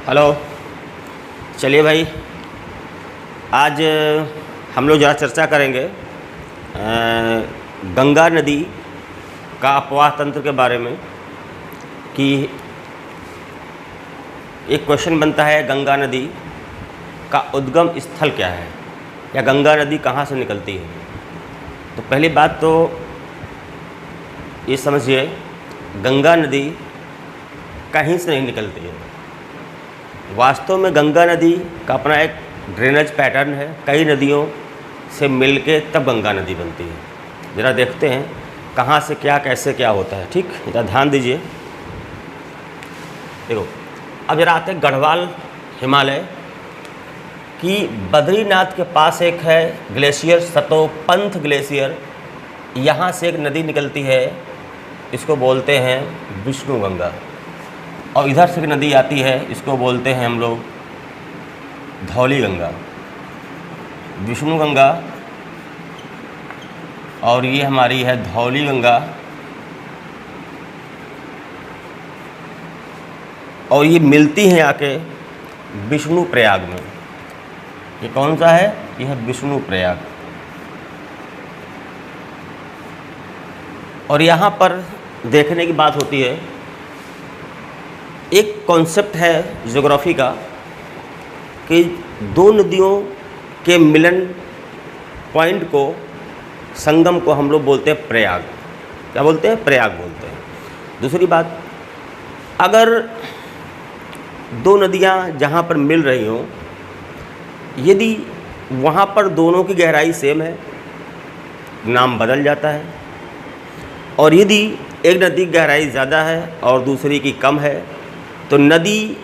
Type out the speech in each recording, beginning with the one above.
Hello. चलिए भाई, आज हम लोग ज़रा चर्चा करेंगे गंगा नदी का अपवाह तंत्र के बारे में। कि एक क्वेश्चन बनता है, गंगा नदी का उद्गम स्थल क्या है, या गंगा नदी कहाँ से निकलती है। तो पहली बात तो ये समझिए, गंगा नदी कहीं से नहीं निकलती है। वास्तव में गंगा नदी का अपना एक ड्रेनेज पैटर्न है, कई नदियों से मिलके तब गंगा नदी बनती है। ज़रा देखते हैं कहाँ से क्या, कैसे क्या होता है। ठीक, ज़रा ध्यान दीजिए। देखो, अब ज़रा आते हैं गढ़वाल हिमालय की बद्रीनाथ के पास एक है ग्लेशियर, सतोपंथ ग्लेशियर। यहाँ से एक नदी निकलती है, इसको बोलते हैं विष्णु गंगा। और इधर से एक नदी आती है, इसको बोलते हैं हम लोग धौली गंगा। विष्णु गंगा और ये हमारी है धौली गंगा। और ये मिलती हैं आके विष्णु प्रयाग में। ये कौन सा है? ये है विष्णु प्रयाग। और यहाँ पर देखने की बात होती है, एक कॉन्सेप्ट है ज्योग्राफी का कि दो नदियों के मिलन पॉइंट को, संगम को हम लोग बोलते हैं प्रयाग। क्या बोलते हैं? प्रयाग बोलते हैं। दूसरी बात, अगर दो नदियाँ जहाँ पर मिल रही हों, यदि वहाँ पर दोनों की गहराई सेम है, नाम बदल जाता है। और यदि एक नदी की गहराई ज़्यादा है और दूसरी की कम है, तो नदी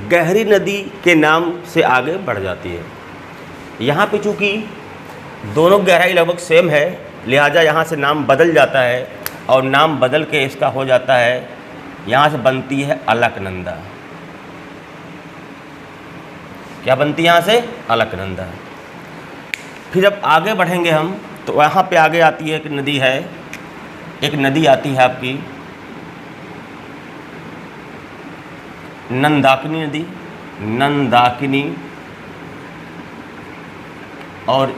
गहरी नदी के नाम से आगे बढ़ जाती है। यहाँ पे चूँकि दोनों गहराई लगभग सेम है, लिहाजा यहाँ से नाम बदल जाता है। और नाम बदल के इसका हो जाता है, यहाँ से बनती है अलकनंदा। क्या बनती है यहाँ से? अलकनंदा। फिर जब आगे बढ़ेंगे हम, तो यहाँ पे आगे आती है एक नदी है, एक नदी आती है आपकी नंदाकिनी नदी। नंदाकिनी, और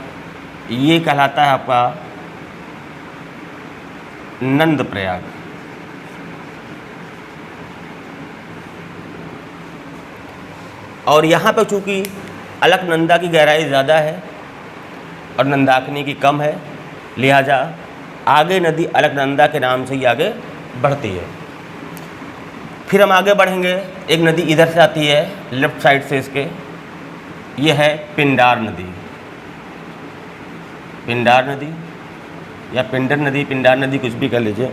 ये कहलाता है आपका नंद प्रयाग। और यहाँ पर चूँकि अलकनंदा की गहराई ज़्यादा है और नंदाकिनी की कम है, लिहाजा आगे नदी अलकनंदा के नाम से ही आगे बढ़ती है। फिर हम आगे बढ़ेंगे, एक नदी इधर से आती है लेफ़्ट साइड से इसके, ये है पिंडार नदी। पिंडार नदी या पिंडर नदी, पिंडार नदी, कुछ भी कह लीजिए।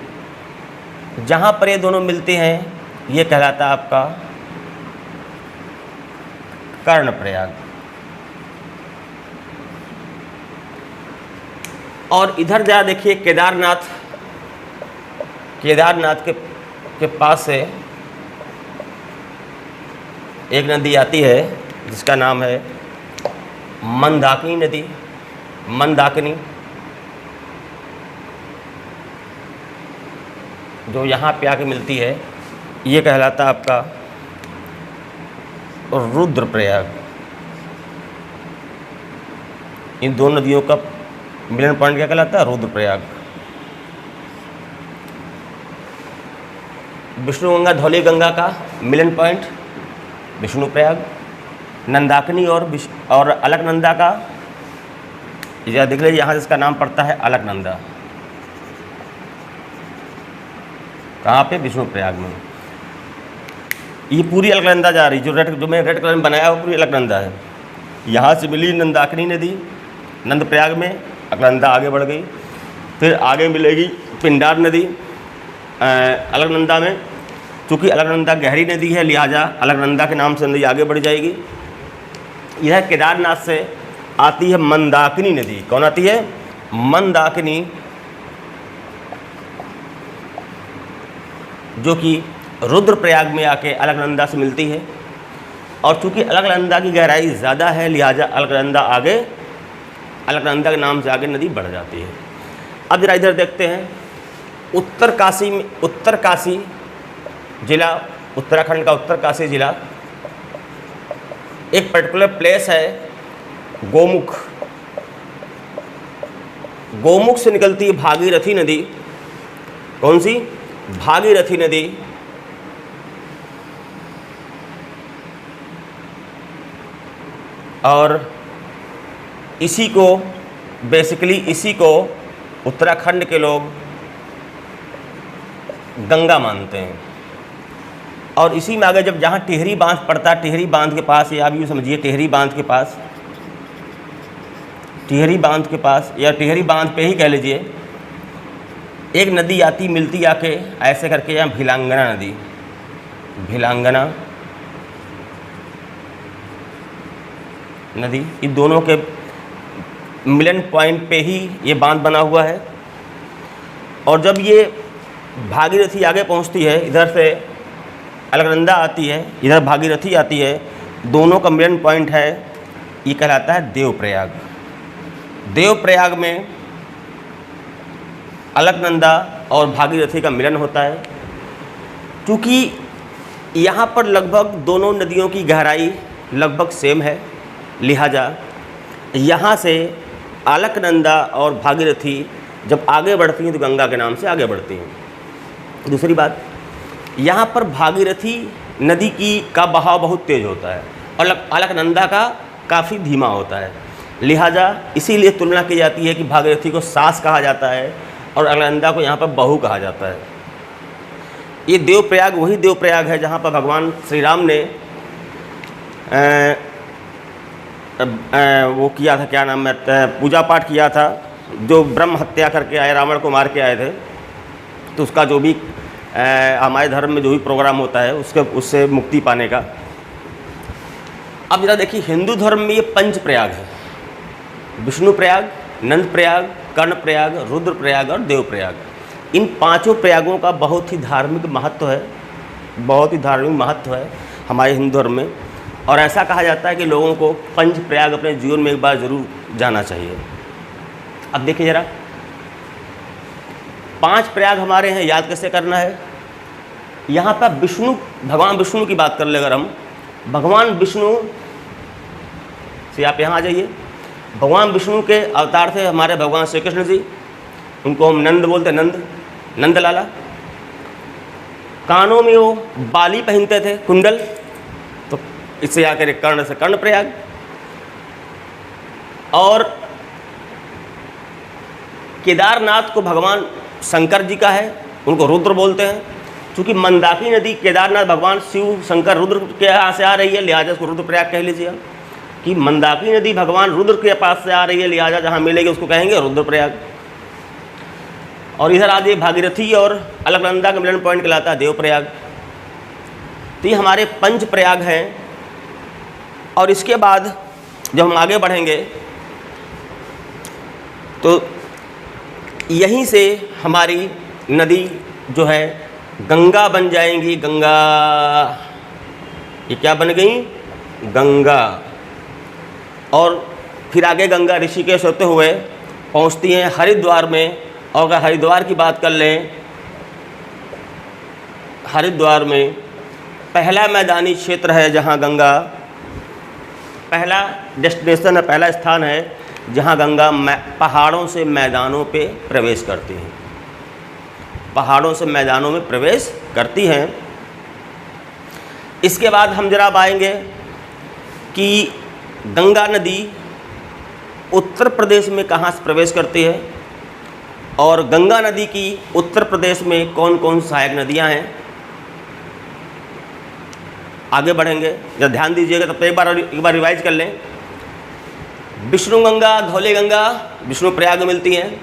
जहाँ पर ये दोनों मिलते हैं, ये कहलाता है आपका कर्णप्रयाग। और इधर जरा देखिए, केदारनाथ, केदारनाथ के पास से एक नदी आती है जिसका नाम है मंदाकिनी नदी। मंदाकिनी, जो यहाँ पे आके मिलती है, ये कहलाता है आपका रुद्रप्रयाग। इन दो नदियों का मिलन पॉइंट क्या कहलाता है? रुद्रप्रयाग। विष्णु गंगा धौली गंगा का मिलन पॉइंट विष्णु प्रयाग। नंदाकिनी और अलकनंदा का, ये देख लीजिए, यहाँ से इसका नाम पड़ता है अलकनंदा। कहाँ पे? विष्णु प्रयाग में। ये पूरी अलकनंदा जा रही, जो मैं रेड कलर में बनाया वो पूरी अलकनंदा है। यहाँ से मिली नंदाकिनी नदी नंद प्रयाग में, अलकनंदा आगे बढ़ गई। फिर आगे मिलेगी पिंडार नदी अलकनंदा में। चूँकि अलकनंदा गहरी नदी है, लिहाजा अलकनंदा के नाम से नदी आगे बढ़ जाएगी। यह केदारनाथ से आती है मंदाकिनी नदी। कौन आती है? मंदाकिनी, जो कि रुद्रप्रयाग में आके अलकनंदा से मिलती है। और चूँकि अलकनंदा की गहराई ज़्यादा है, लिहाजा अलकनंदा आगे, अलकनंदा के नाम से आगे नदी बढ़ जाती है। अब जरा इधर देखते हैं, उत्तरकाशी में, उत्तरकाशी जिला, उत्तराखंड का उत्तरकाशी जिला, एक पर्टिकुलर प्लेस है गोमुख, गोमुख से निकलती है भागीरथी नदी। कौन सी? भागीरथी नदी। और इसी को बेसिकली इसी को उत्तराखंड के लोग गंगा मानते हैं। और इसी में आगे जब जहाँ टिहरी बांध पड़ता है, टिहरी बांध के पास, या आप यूँ समझिए टिहरी बांध के पास, टिहरी बांध के पास या टिहरी बांध पे ही कह लीजिए, एक नदी आती मिलती आके ऐसे करके, यहाँ भिलांगना नदी, भिलांगना नदी, इन दोनों के मिलन पॉइंट पे ही ये बांध बना हुआ है। और जब ये भागीरथी आगे पहुंचती है, इधर से अलकनंदा आती है, इधर भागीरथी आती है, दोनों का मिलन पॉइंट है, ये कहलाता है देवप्रयाग। देवप्रयाग में अलकनंदा और भागीरथी का मिलन होता है। क्योंकि यहाँ पर लगभग दोनों नदियों की गहराई लगभग सेम है, लिहाजा यहाँ से अलकनंदा और भागीरथी जब आगे बढ़ती हैं तो गंगा के नाम से आगे बढ़ती हैं। दूसरी बात, यहाँ पर भागीरथी नदी का बहाव बहुत तेज़ होता है और अलकनंदा का काफ़ी धीमा होता है, लिहाजा इसीलिए तुलना की जाती है कि भागीरथी को सास कहा जाता है और अलकनंदा को यहाँ पर बहू कहा जाता है। ये देवप्रयाग वही देवप्रयाग है जहाँ पर भगवान श्री राम ने वो किया था, क्या नाम है, पूजा पाठ किया था, जो ब्रह्म हत्या करके आए, रावण को मार के आए थे। तो उसका जो भी हमारे धर्म में जो भी प्रोग्राम होता है उससे मुक्ति पाने का। अब जरा देखिए, हिंदू धर्म में ये पंच प्रयाग है, विष्णु प्रयाग, नंद प्रयाग, कर्ण प्रयाग, रुद्र प्रयाग और देव प्रयाग। इन पांचों प्रयागों का बहुत ही धार्मिक महत्व है, बहुत ही धार्मिक महत्व है हमारे हिंदू धर्म में। और ऐसा कहा जाता है कि लोगों को पंच प्रयाग अपने जीवन में एक बार जरूर जाना चाहिए। अब देखिए जरा, 5 प्रयाग हमारे हैं, याद कैसे करना है। यहाँ पर विष्णु, भगवान विष्णु की बात कर ले अगर हम, भगवान विष्णु से आप यहाँ आ जाइए। भगवान विष्णु के अवतार थे हमारे भगवान श्री कृष्ण जी, उनको हम नंद बोलते, नंद लाला। कानों में वो बाली पहनते थे, कुंडल, तो इससे आकर कर्ण से कर्ण प्रयाग। और केदारनाथ को भगवान शंकर जी का है, उनको रुद्र बोलते हैं। क्योंकि मंदाकिनी नदी केदारनाथ भगवान शिव शंकर रुद्र के यहाँ से आ रही है, लिहाजा उसको रुद्रप्रयाग कह लीजिए। कि मंदाकिनी नदी भगवान रुद्र के पास से आ रही है, लिहाजा जहाँ मिलेगी उसको कहेंगे रुद्रप्रयाग। और इधर आ जाइए, भागीरथी और अलकनंदा का मिलन पॉइंट कहलाता है देवप्रयाग। तो ये हमारे पंच प्रयाग हैं। और इसके बाद जब हम आगे बढ़ेंगे तो यहीं से हमारी नदी जो है गंगा बन जाएंगी। गंगा, ये क्या बन गई? गंगा। और फिर आगे गंगा ऋषिकेश होते हुए पहुंचती हैं हरिद्वार में। और अगर हरिद्वार की बात कर लें, हरिद्वार में पहला मैदानी क्षेत्र है जहां गंगा, पहला डेस्टिनेशन है, पहला स्थान है जहां गंगा पहाड़ों से मैदानों पे प्रवेश करती हैं, पहाड़ों से मैदानों में प्रवेश करती हैं। इसके बाद हम जरा आएंगे कि गंगा नदी उत्तर प्रदेश में कहाँ से प्रवेश करती है और गंगा नदी की उत्तर प्रदेश में कौन कौन सहायक नदियाँ हैं। आगे बढ़ेंगे, जब ध्यान दीजिएगा तब तो एक बार रिवाइज कर लें। विष्णु गंगा, धौली गंगा विष्णु प्रयाग में मिलती हैं।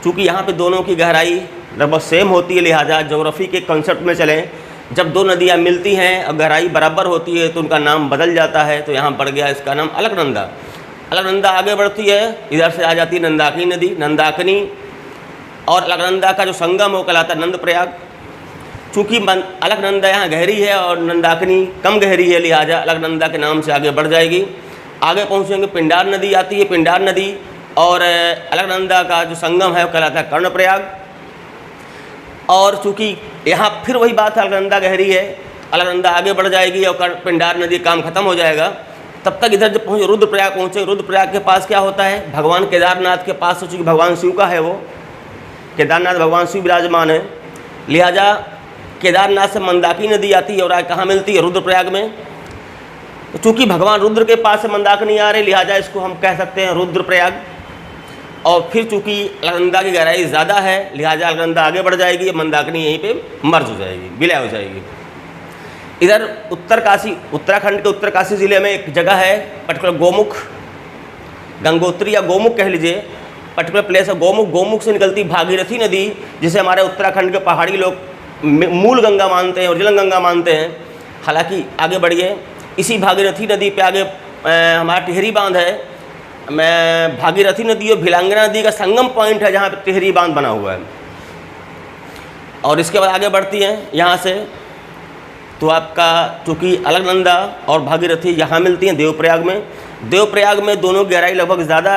चूँकि यहाँ पे दोनों की गहराई लगभग सेम होती है, लिहाजा ज्योग्राफी के कंसेप्ट में चलें, जब दो नदियाँ मिलती हैं और गहराई बराबर होती है तो उनका नाम बदल जाता है। तो यहाँ पड़ गया इसका नाम अलकनंदा। अलकनंदा आगे बढ़ती है, इधर से आ जाती है नंदाकिनी नदी, नंदाकिनी और अलकनंदा का जो संगम हो कहलाता है नंद प्रयाग। चूँकि अलकनंदा यहाँ गहरी है और नंदाकिनी कम गहरी है, लिहाजा अलकनंदा के नाम से आगे बढ़ जाएगी। आगे पहुँचेंगे, पिंडार नदी आती है, पिंडार नदी और अलकनंदा का जो संगम है वो कहलाता है कर्णप्रयाग। और चूँकि यहाँ फिर वही बात है, अलकनंदा गहरी है, अलकनंदा आगे बढ़ जाएगी और पिंडार नदी काम खत्म हो जाएगा। तब तक इधर जब पहुँचे रुद्रप्रयाग पहुँचे, रुद्रप्रयाग के पास क्या होता है, भगवान केदारनाथ के पास, तो चूँकि भगवान शिव का है वो, केदारनाथ भगवान शिव विराजमान है, लिहाजा केदारनाथ से मंदाकिनी नदी आती है और आज कहाँ मिलती है, रुद्रप्रयाग में। तो चूँकि भगवान रुद्र के पास से मंदाकिनी आ रही, लिहाजा इसको हम कह सकते हैं रुद्रप्रयाग। और फिर चूँकि अलकनंदा की गहराई ज़्यादा है, लिहाजा अलकनंदा आगे बढ़ जाएगी, मंदाकिनी यहीं पे मर्ज हो जाएगी, विलय हो जाएगी। इधर उत्तरकाशी, उत्तराखंड के उत्तरकाशी ज़िले में एक जगह है पर्टिकुलर गोमुख, गंगोत्री या गोमुख कह लीजिए, पर्टिकुलर प्लेस है गोमुख। गोमुख से निकलती भागीरथी नदी, जिसे हमारे उत्तराखंड के पहाड़ी लोग मूल गंगा मानते हैं, ओरिजिनल गंगा मानते हैं। हालांकि आगे बढ़िए, इसी भागीरथी नदी पे आगे हमारा टिहरी बांध है। भागीरथी नदी और भिलांगना नदी का संगम पॉइंट है जहाँ पे टिहरी बांध बना हुआ है। और इसके बाद आगे बढ़ती हैं यहाँ से, तो आपका चूँकि अलकनंदा और भागीरथी यहाँ मिलती हैं देवप्रयाग में। देवप्रयाग में दोनों गहराई लगभग ज़्यादा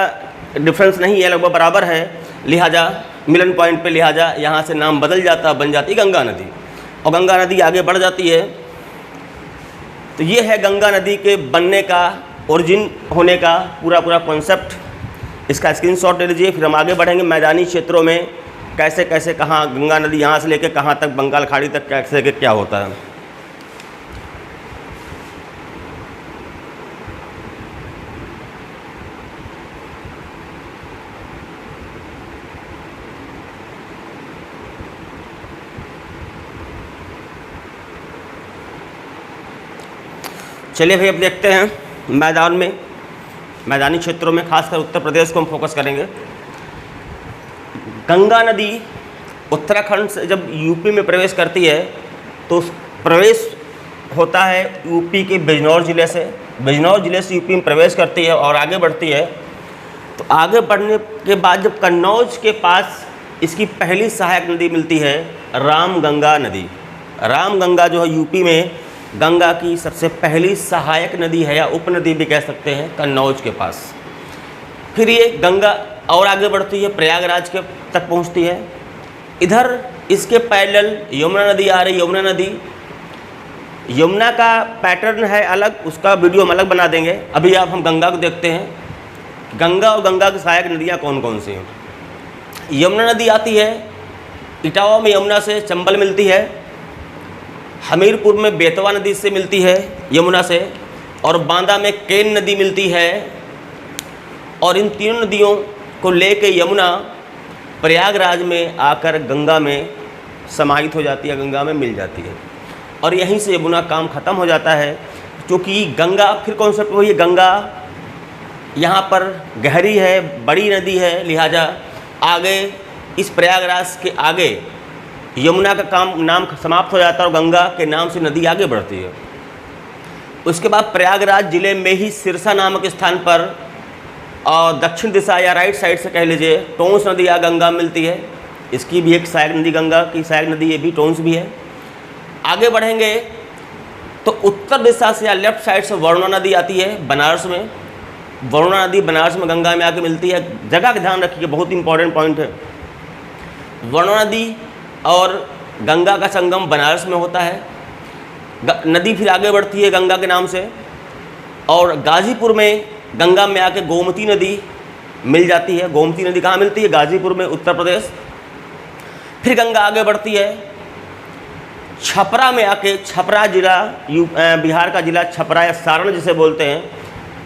डिफरेंस नहीं है, लगभग बराबर है, लिहाजा मिलन पॉइंट पे, लिहाजा यहाँ से नाम बदल जाता, बन जाती गंगा नदी। और गंगा नदी आगे बढ़ जाती है। तो ये है गंगा नदी के बनने का, ओरिजिन होने का पूरा कॉन्सेप्ट। इसका स्क्रीनशॉट ले लीजिए। फिर हम आगे बढ़ेंगे मैदानी क्षेत्रों में कैसे कैसे कहाँ गंगा नदी यहाँ से लेकर कहाँ तक, बंगाल खाड़ी तक कैसे क्या होता है। चलिए भाई अब देखते हैं मैदान में, मैदानी क्षेत्रों में, खासकर उत्तर प्रदेश को हम फोकस करेंगे। गंगा नदी उत्तराखंड से जब यूपी में प्रवेश करती है तो प्रवेश होता है यूपी के बिजनौर ज़िले से। बिजनौर ज़िले से यूपी में प्रवेश करती है और आगे बढ़ती है। तो आगे बढ़ने के बाद जब कन्नौज के पास इसकी पहली सहायक नदी मिलती है, रामगंगा नदी। रामगंगा जो है यूपी में गंगा की सबसे पहली सहायक नदी है, या उपनदी भी कह सकते हैं, कन्नौज के पास। फिर ये गंगा और आगे बढ़ती है, प्रयागराज के तक पहुंचती है। इधर इसके पैरेलल यमुना नदी आ रही। यमुना नदी, यमुना का पैटर्न है अलग, उसका वीडियो हम अलग बना देंगे। अभी आप हम गंगा को देखते हैं। गंगा और गंगा की सहायक नदियाँ कौन कौन सी हैं। यमुना नदी आती है, इटावा में यमुना से चंबल मिलती है, हमीरपुर में बेतवा नदी से मिलती है यमुना से, और बांदा में केन नदी मिलती है। और इन तीनों नदियों को लेके यमुना प्रयागराज में आकर गंगा में समाहित हो जाती है, गंगा में मिल जाती है। और यहीं से यमुना काम ख़त्म हो जाता है। क्योंकि गंगा, फिर कॉन्सेप्ट वही है, गंगा यहाँ पर गहरी है, बड़ी नदी है, लिहाजा आगे इस प्रयागराज के आगे यमुना का नाम समाप्त हो जाता है और गंगा के नाम से नदी आगे बढ़ती है। उसके बाद प्रयागराज ज़िले में ही सिरसा नामक स्थान पर और दक्षिण दिशा या राइट साइड से कह लीजिए टोंस नदी या गंगा मिलती है। इसकी भी एक सहायक नदी, गंगा की सहायक नदी ये भी टोंस भी है। आगे बढ़ेंगे तो उत्तर दिशा से या लेफ्ट साइड से वरुणा नदी आती है बनारस में। वरुणा नदी बनारस में गंगा में आके मिलती है। जगह का ध्यान रखिए, बहुत इंपॉर्टेंट पॉइंट है। वरुणा नदी और गंगा का संगम बनारस में होता है। नदी फिर आगे बढ़ती है गंगा के नाम से, और गाज़ीपुर में गंगा में आके गोमती नदी मिल जाती है। गोमती नदी कहाँ मिलती है? गाज़ीपुर में, उत्तर प्रदेश। फिर गंगा आगे बढ़ती है छपरा में आके, छपरा जिला बिहार का जिला छपरा या सारण जिसे बोलते हैं,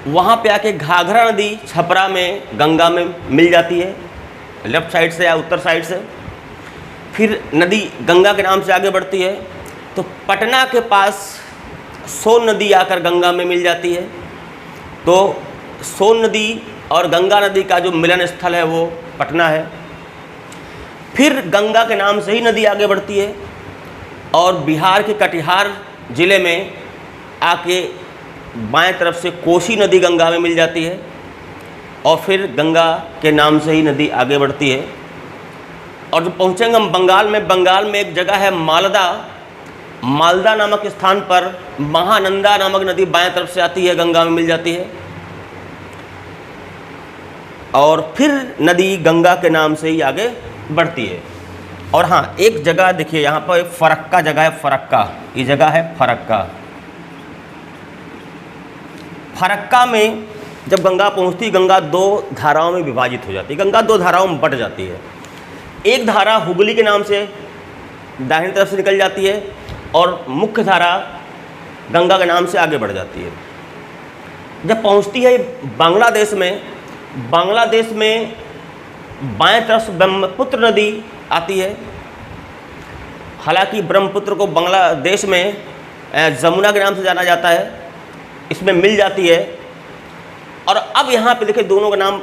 वहाँ पे आके घाघरा नदी छपरा में गंगा में मिल जाती है, लेफ्ट साइड से या उत्तर साइड से। फिर नदी गंगा के नाम से आगे बढ़ती है तो पटना के पास सोन नदी आकर गंगा में मिल जाती है। तो सोन नदी और गंगा नदी का जो मिलन स्थल है वो पटना है। फिर गंगा के नाम से ही नदी आगे बढ़ती है और बिहार के कटिहार ज़िले में आके बाएं तरफ से कोसी नदी गंगा में मिल जाती है, और फिर गंगा के नाम से ही नदी आगे बढ़ती है। और जब पहुँचेंगे हम बंगाल में एक जगह है मालदा। मालदा नामक स्थान पर महानंदा नामक नदी बाएं तरफ से आती है, गंगा में मिल जाती है, और फिर नदी गंगा के नाम से ही आगे बढ़ती है। और हाँ, एक जगह देखिए यहाँ पर फरक्का जगह है, फरक्का, ये जगह है फरक्का। फरक्का में जब गंगा पहुंचती, गंगा दो धाराओं में विभाजित हो जाती है, गंगा दो धाराओं में बट जाती है। एक धारा हुगली के नाम से दाहिनी तरफ से निकल जाती है और मुख्य धारा गंगा के नाम से आगे बढ़ जाती है। जब पहुंचती है बांग्लादेश में बाएं तरफ से ब्रह्मपुत्र नदी आती है। हालांकि ब्रह्मपुत्र को बांग्लादेश में जमुना के नाम से जाना जाता है, इसमें मिल जाती है। और अब यहाँ पे देखिए दोनों का नाम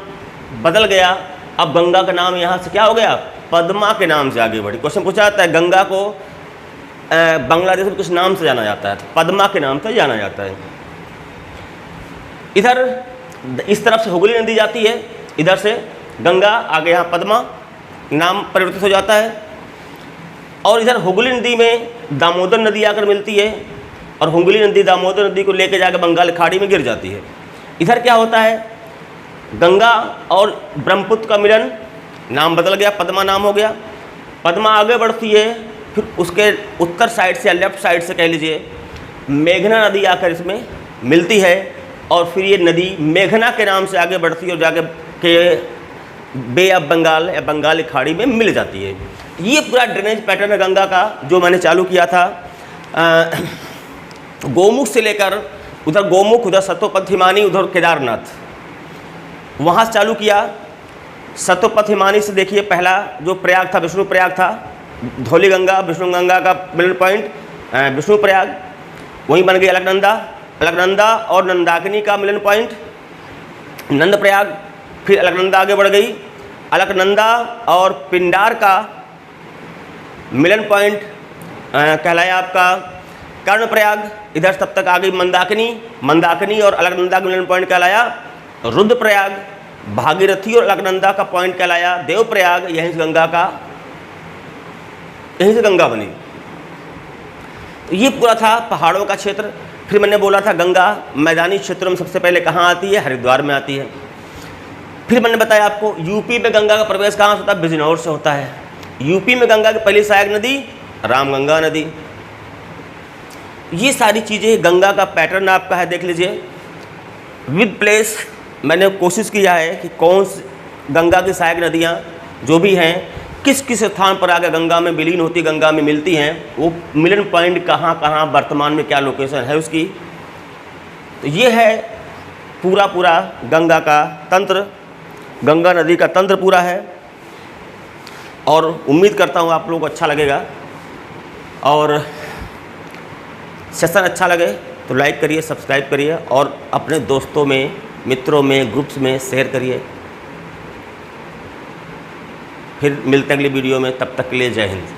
बदल गया। अब गंगा का नाम यहाँ से क्या हो गया, पद्मा के नाम से आगे बढ़ी। क्वेश्चन पूछा जाता है गंगा को बांग्लादेश में किस नाम से जाना जाता है, तो पद्मा के नाम से जाना जाता है। इधर इस तरफ से हुगली नदी जाती है, इधर से गंगा, आगे यहाँ पद्मा नाम परिवर्तित हो जाता है। और इधर हुगली नदी में दामोदर नदी आकर मिलती है और हुगली नदी दामोदर नदी को लेकर जाकर बंगाल खाड़ी में गिर जाती है। इधर क्या होता है, गंगा और ब्रह्मपुत्र का मिलन, नाम बदल गया, पद्मा नाम हो गया। पद्मा आगे बढ़ती है, फिर उसके उत्तर साइड से या लेफ्ट साइड से कह लीजिए मेघना नदी आकर इसमें मिलती है और फिर ये नदी मेघना के नाम से आगे बढ़ती है और जाके के बे ऑफ बंगाल या बंगाल खाड़ी में मिल जाती है। ये पूरा ड्रेनेज पैटर्न है गंगा का, जो मैंने चालू किया था गोमुख से लेकर उधर गोमुख, उधर सतोपथ हिमानी, उधर केदारनाथ, वहाँ से चालू किया। सतोपथ हिमानी से देखिए पहला जो प्रयाग था विष्णु प्रयाग था, धौली गंगा विष्णु गंगा का मिलन पॉइंट विष्णु प्रयाग, वहीं बन गई अलकनंदा, अलकनंदा और नंदाकिनी का मिलन पॉइंट नंद प्रयाग। फिर अलकनंदा आगे बढ़ गई, अलकनंदा और पिंडार का मिलन पॉइंट कहलाया आपका कर्णप्रयाग। इधर तब तक आ गई मंदाकिनी, मंदाकिनी और अलकनंदा का मिलन पॉइंट कहलाया रुद्रप्रयाग। भागीरथी और अलकनंदा का पॉइंट कहलाया देवप्रयाग। यहीं से गंगा बनी। ये पूरा था पहाड़ों का क्षेत्र। फिर मैंने बोला था गंगा मैदानी क्षेत्रों में सबसे पहले कहाँ आती है, हरिद्वार में आती है। फिर मैंने बताया आपको यूपी में गंगा का प्रवेश कहाँ से होता है, बिजनौर से होता है। यूपी में गंगा की पहली सहायक नदी रामगंगा नदी। ये सारी चीज़ें गंगा का पैटर्न आपका है, देख लीजिए विद प्लेस। मैंने कोशिश किया है कि कौन सी गंगा की सहायक नदियाँ जो भी हैं किस किस स्थान पर आकर गंगा में विलीन होती, गंगा में मिलती हैं, वो मिलन पॉइंट कहाँ कहाँ वर्तमान में क्या लोकेशन है उसकी। तो ये है पूरा गंगा का तंत्र, गंगा नदी का तंत्र पूरा है। और उम्मीद करता हूँ आप लोगों को अच्छा लगेगा। और सेशन अच्छा लगे तो लाइक करिए, सब्सक्राइब करिए और अपने दोस्तों में, मित्रों में, ग्रुप्स में शेयर करिए। फिर मिलते हैं अगली वीडियो में, तब तक के लिए जय हिंद।